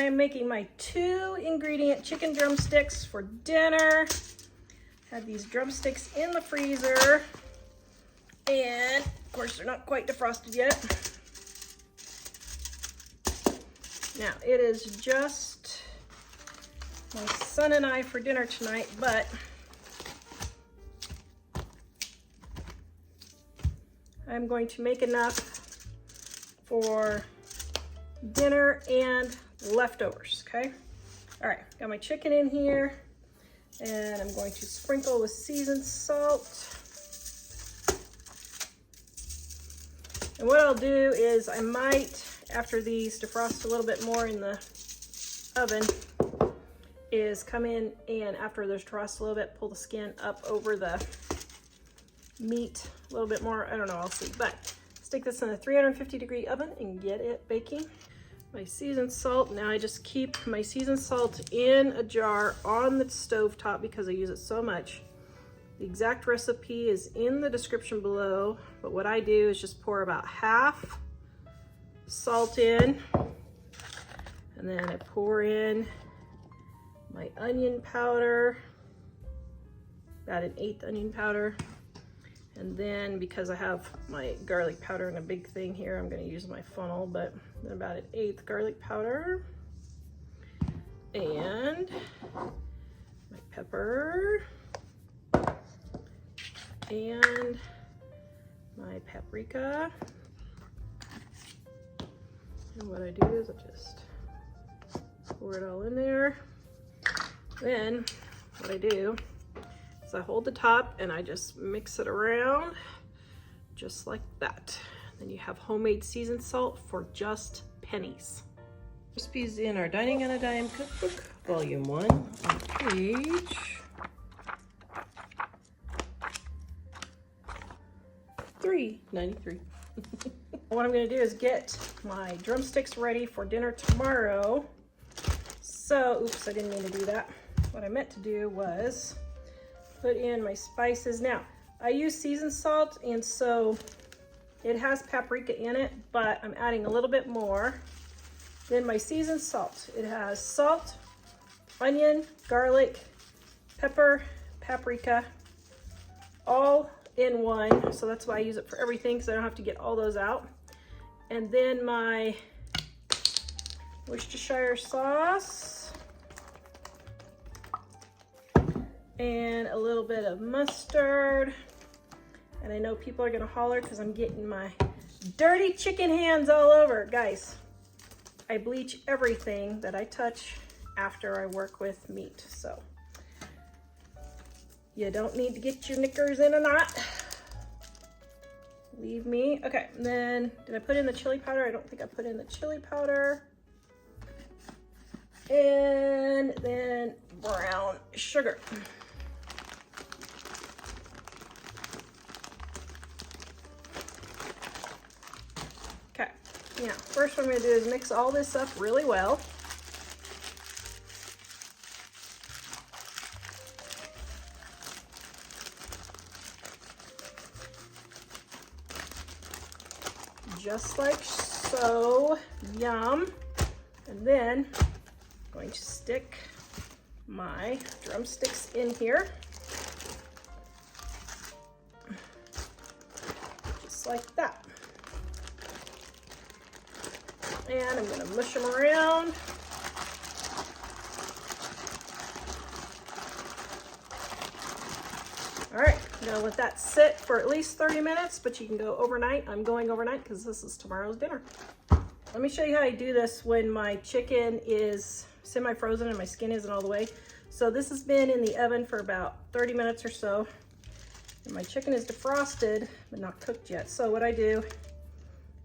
I am making my 2-ingredient chicken drumsticks for dinner. Had these drumsticks in the freezer, and of course they're not quite defrosted yet. Now it is just my son and I for dinner tonight, but I'm going to make enough for dinner and leftovers, okay? All right, got my chicken in here, and I'm going to sprinkle with seasoned salt. And what I'll do is I might, after these defrost a little bit more in the oven, is come in and after they're defrosted a little bit, pull the skin up over the meat a little bit more. I don't know, I'll see. But stick this in a 350-degree oven and get it baking. My seasoned salt, now I just keep my seasoned salt in a jar on the stove top because I use it so much. The exact recipe is in the description below, but what I do is just pour about half salt in, and then I pour in my onion powder, about 1/8 onion powder. And then because I have my garlic powder in a big thing here, I'm going to use my funnel, but about 1/8 garlic powder. And my pepper. And my paprika. And what I do is I just pour it all in there. Then what I do, I hold the top and I just mix it around just like that. Then you have homemade seasoned salt for just pennies. Recipes in our Dining on a Dime cookbook, volume 1, on page 393. What I'm going to do is get my drumsticks ready for dinner tomorrow. So, oops, I didn't mean to do that. What I meant to do was put in my spices. Now, I use seasoned salt, and so it has paprika in it, but I'm adding a little bit more than my seasoned salt. It has salt, onion, garlic, pepper, paprika, all in one. So that's why I use it for everything, because I don't have to get all those out. And then my Worcestershire sauce, and a little bit of mustard. And I know people are gonna holler because I'm getting my dirty chicken hands all over. Guys, I bleach everything that I touch after I work with meat. So you don't need to get your knickers in a knot. Leave me. Okay, and then did I put in the chili powder? I don't think I put in the chili powder. And then brown sugar. Okay, now first what I'm going to do is mix all this up really well. Just like so. Yum. And then I'm going to stick my drumsticks in here. Just like that. And I'm going to mush them around. All right, I'm gonna let that sit for at least 30 minutes, but you can go overnight. I'm going overnight because this is tomorrow's dinner. Let me show you how I do this when my chicken is semi-frozen and my skin isn't all the way. So this has been in the oven for about 30 minutes or so. And my chicken is defrosted, but not cooked yet. So what I do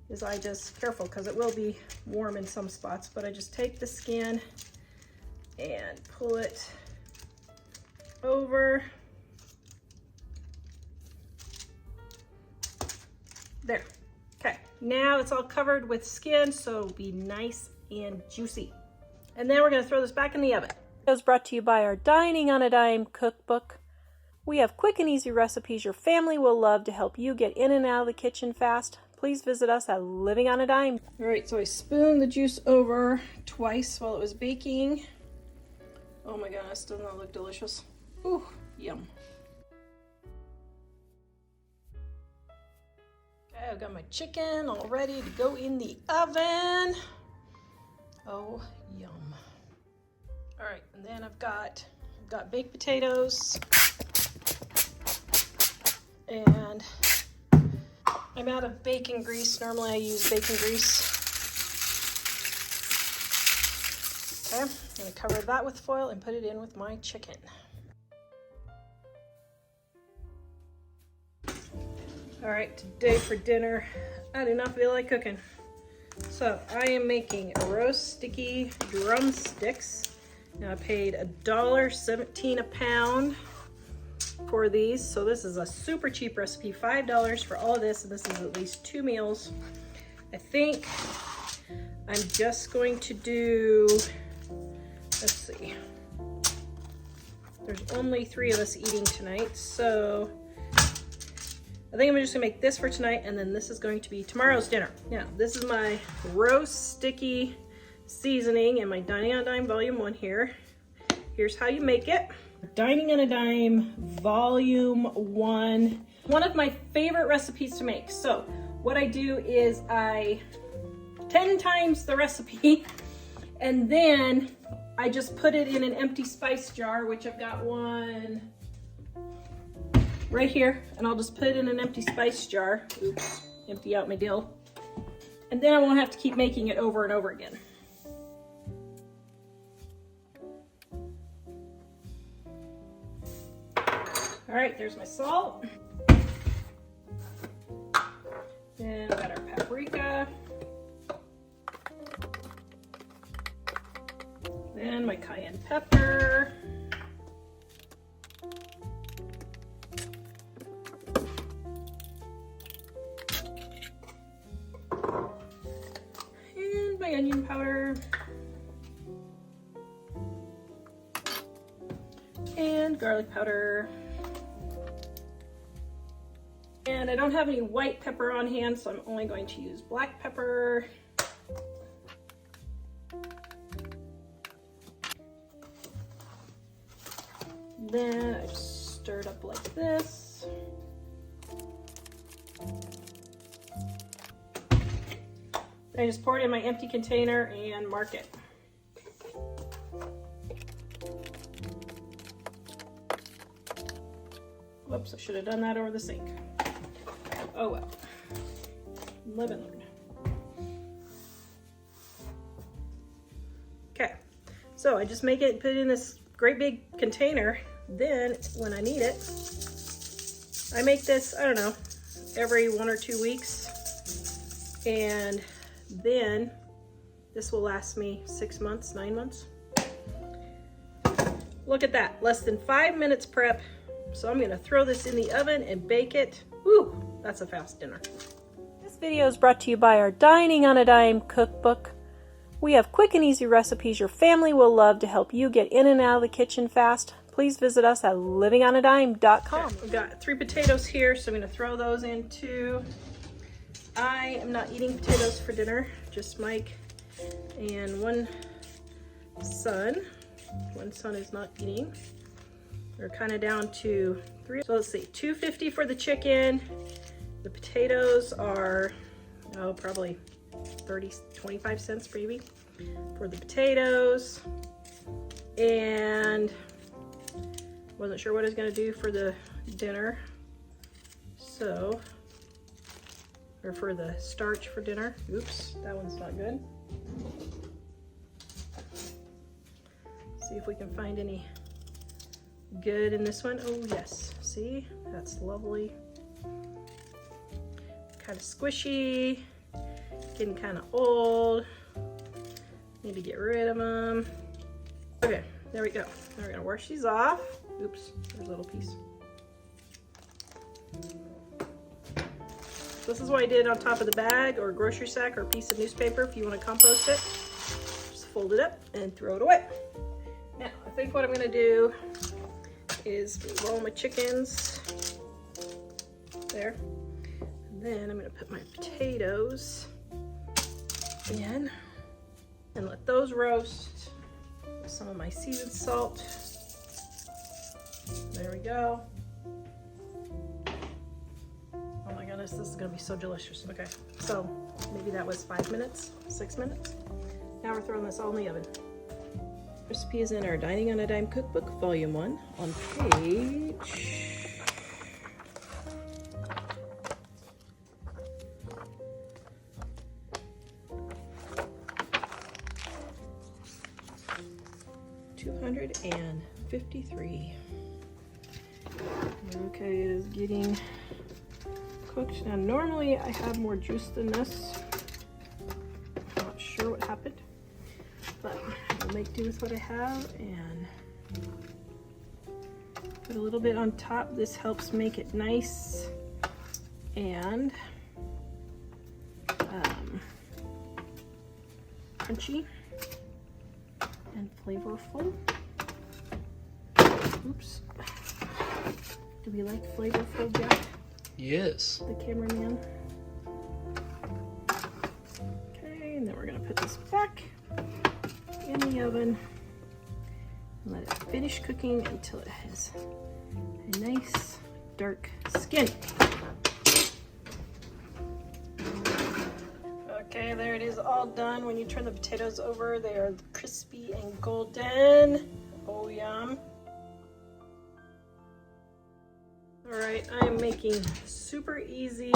is I just, careful because it will be warm in some spots, but I just take the skin and pull it over. There. Okay, now it's all covered with skin, so it'll be nice and juicy. And then we're going to throw this back in the oven. It was brought to you by our Dining on a Dime cookbook. We have quick and easy recipes your family will love to help you get in and out of the kitchen fast. please visit us at Living on a Dime. All right, so I spooned the juice over twice while it was baking. Oh my goodness, doesn't that look delicious? Ooh, yum. Okay, I've got my chicken all ready to go in the oven. Oh, yum. All right, and then I've got baked potatoes. And I'm out of bacon grease. Normally I use bacon grease. Okay, I'm gonna cover that with foil and put it in with my chicken. All right, today for dinner, I do not feel like cooking. So I am making roast sticky drumsticks. Now I paid $1.17 a pound for these. So this is a super cheap recipe, $5 for all of this, and this is at least 2 meals. I think I'm just going to do, let's see, there's only 3 of us eating tonight, so I think I'm just gonna make this for tonight, and then this is going to be tomorrow's dinner. Now, this is my roast sticky seasoning in my Dining on a Dime Volume 1 here. Here's how you make it. Dining on a Dime Volume 1. One of my favorite recipes to make. So what I do is I 10 times the recipe, and then I just put it in an empty spice jar, which I've got one right here, and I'll just put it in an empty spice jar. Oops, empty out my dill. And then I won't have to keep making it over and over again. All right, there's my salt. Then I've got our paprika. Then my cayenne pepper. And my onion powder. And garlic powder. And I don't have any white pepper on hand, so I'm only going to use black pepper. Then I just stir it up like this. I just pour it in my empty container and mark it. Whoops, I should have done that over the sink. Oh well, live and learn. Okay, so I just make it and put it in this great big container. Then when I need it, I make this, I don't know, every 1 or 2 weeks. And then this will last me 6 months, 9 months. Look at that, less than 5 minutes prep. So I'm gonna throw this in the oven and bake it. Woo, that's a fast dinner. This video is brought to you by our Dining on a Dime cookbook. We have quick and easy recipes your family will love to help you get in and out of the kitchen fast. Please visit us at livingonadime.com. Okay, we've got 3 potatoes here, so I'm gonna throw those in too. I am not eating potatoes for dinner, just Mike and one son. One son is not eating. We're kind of down to 3. So let's see, $2.50 for the chicken. The potatoes are, oh, probably 25 cents maybe for the potatoes. And wasn't sure what I was gonna do for the dinner. So, or for the starch for dinner. Oops, that one's not good. See if we can find any good in this one. Oh yes, see, that's lovely. Kind of squishy, getting kind of old. Need to get rid of them. Okay, there we go. Now we're gonna wash these off. Oops, there's a little piece. This is what I did on top of the bag or grocery sack or a piece of newspaper if you want to compost it. Just fold it up and throw it away. Now, I think what I'm gonna do is move all my chickens there. And then I'm gonna put my potatoes in and let those roast with some of my seasoned salt. There we go. Oh my goodness, this is gonna be so delicious. Okay, so maybe that was 5 minutes, 6 minutes. Now we're throwing this all in the oven. Recipe is in our Dining on a Dime cookbook, volume 1, on page 253. Okay, it is getting cooked. Now normally I have more juice than this. I'm not sure what happened, but I'll make do with what I have and put a little bit on top. This helps make it nice and crunchy and flavorful. Oops. Do we like flavorful, Jack? Yes. The cameraman. Okay, and then we're gonna put this back in the oven and let it finish cooking until it has a nice dark skin. Okay, there it is, all done. When you turn the potatoes over, they are crispy and golden. Oh, yum. All right, I am making super easy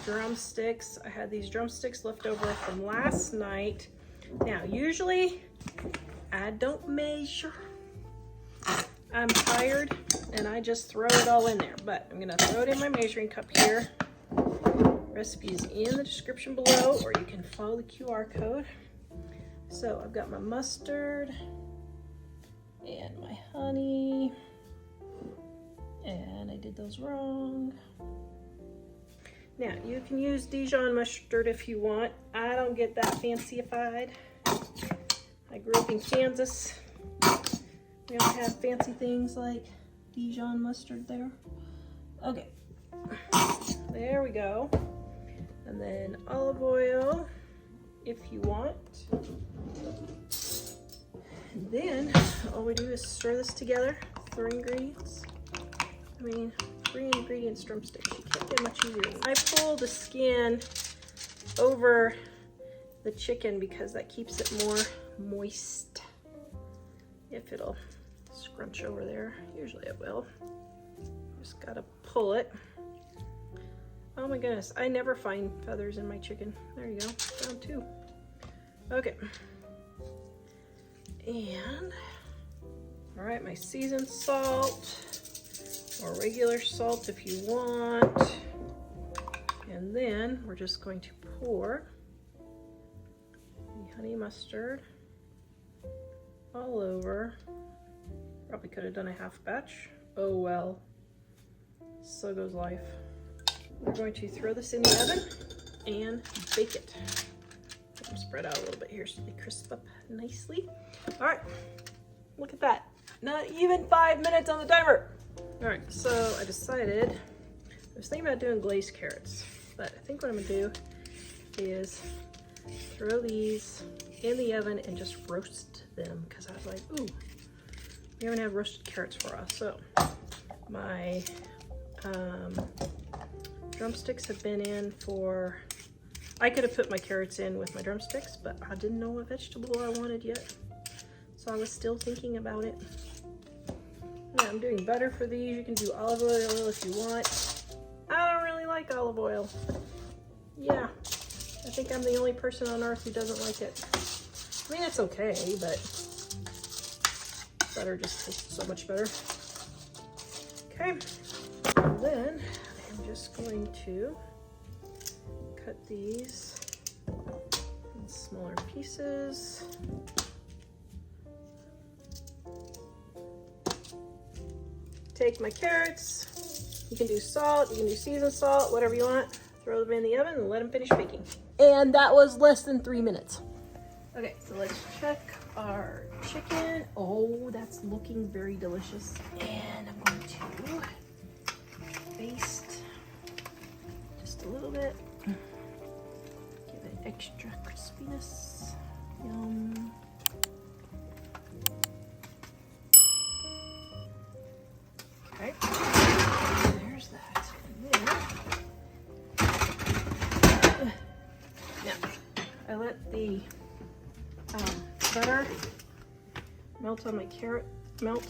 drumsticks. I had these drumsticks left over from last night. Now, usually I don't measure. I'm tired and I just throw it all in there, but I'm gonna throw it in my measuring cup here. Recipe is in the description below, or you can follow the QR code. So I've got my mustard and my honey, and I did those wrong. Now you can use Dijon mustard if you want. I don't get that fancy-ified. I grew up in Kansas. We don't have fancy things like Dijon mustard there. Okay, there we go. And then olive oil, if you want. And then all we do is stir this together, 3 ingredients. I mean, 3 ingredients drumsticks. You can't get much easier. I pull the skin over the chicken because that keeps it more moist. If it'll scrunch over there, usually it will. Just gotta pull it. Oh my goodness, I never find feathers in my chicken. There you go, found 2. Okay. And, all right, my seasoned salt, or regular salt if you want. And then we're just going to pour the honey mustard all over. Probably could have done a half batch. Oh well, so goes life. We're going to throw this in the oven and bake it. Let them spread out a little bit here so they crisp up nicely. All right, look at that. Not even 5 minutes on the timer. All right, so I decided, I was thinking about doing glazed carrots, but I think what I'm gonna do is throw these in the oven and just roast them, because I was like, ooh, we haven't had roasted carrots for us. So my drumsticks have been in for, I could have put my carrots in with my drumsticks, but I didn't know what vegetable I wanted yet. So I was still thinking about it. Now I'm doing butter for these. You can do olive oil if you want. I don't really like olive oil. Yeah, I think I'm the only person on earth who doesn't like it. I mean, it's okay, but butter just tastes so much better. Okay, and then I'm just going to cut these in smaller pieces. Take my carrots. You can do salt, you can do seasoned salt, whatever you want. Throw them in the oven and let them finish baking. And that was less than 3 minutes. Okay, so let's check our chicken. Oh, that's looking very delicious. And I'm going to baste just just a little bit. Give it extra crispiness. Yum. Okay, there's that. And then, now, I let the butter melt on my carrot, and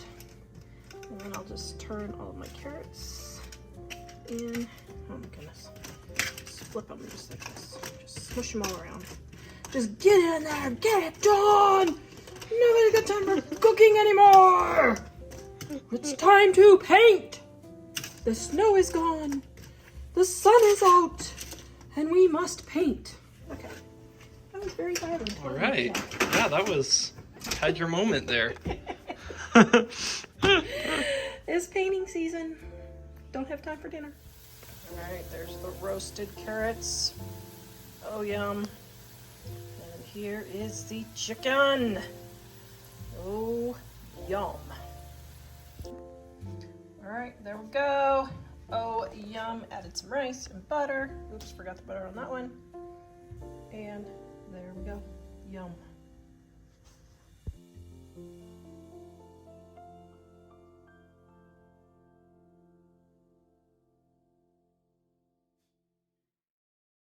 then I'll just turn all of my carrots in. Oh my goodness. Just flip them just like this. Just smush them all around. Just get in there, get it done! Nobody's got time for cooking anymore! It's time to paint! The snow is gone, the sun is out, and we must paint. Okay. That was very violent. All right. Yeah, that was, had your moment there. It's painting season. Don't have time for dinner. All right, there's the roasted carrots. Oh, yum. And here is the chicken. Oh, yum. All right, there we go. Oh, yum. Added some rice and butter. Oops, forgot the butter on that one. And there we go. Yum.